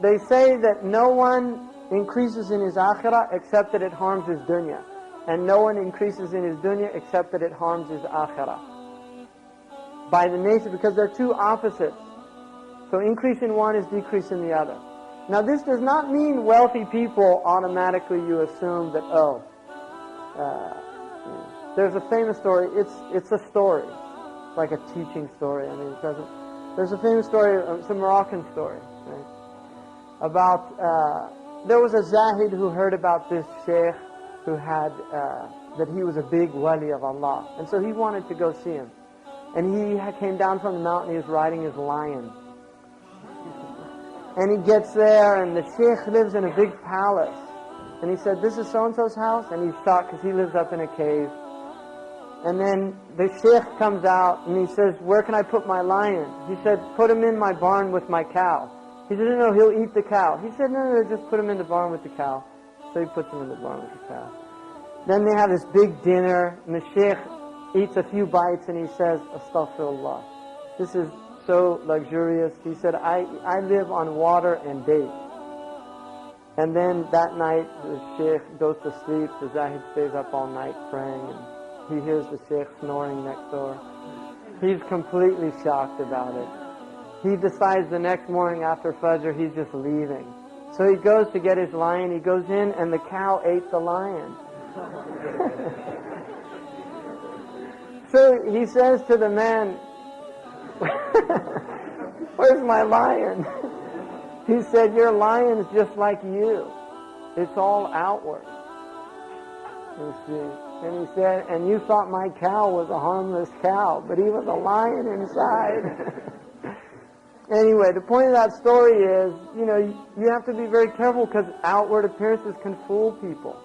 they say that no one increases in his akhirah except that it harms his dunya. And no one increases in his dunya except that it harms his akhirah. By the nature, because they're two opposites. So increase in one is decrease in the other. Now this does not mean wealthy people automatically you assume that, there's a famous story, it's a story, like a teaching story. I mean, it doesn't, there's a famous story, it's a Moroccan story, right? About, there was a Zahid who heard about this Sheikh who had, that he was a big wali of Allah. And so he wanted to go see him. And he came down from the mountain, he was riding his lion. And he gets there, and the Sheikh lives in a big palace. And he said, this is so-and-so's house? And he's shocked because he lives up in a cave. And then the Sheikh comes out, and he says, where can I put my lion? He said, put him in my barn with my cow. He said, no, he'll eat the cow. He said, no, just put him in the barn with the cow. So he puts him in the barn with the cow. Then they have this big dinner, and the Sheikh eats a few bites, and he says, Astaghfirullah. This is so luxurious. He said, I live on water and dates. And then that night, the Sheikh goes to sleep. The Zahid stays up all night praying, and he hears the Sheikh snoring next door. He's completely shocked about it. He decides the next morning after Fajr, he's just leaving. So he goes to get his lion. He goes in, and the cow ate the lion. So he says to the man, where's my lion? He said, your lion's just like you. It's all outward. You see. And he said, and you thought my cow was a harmless cow, but he was a lion inside. Anyway, the point of that story is, you have to be very careful because outward appearances can fool people.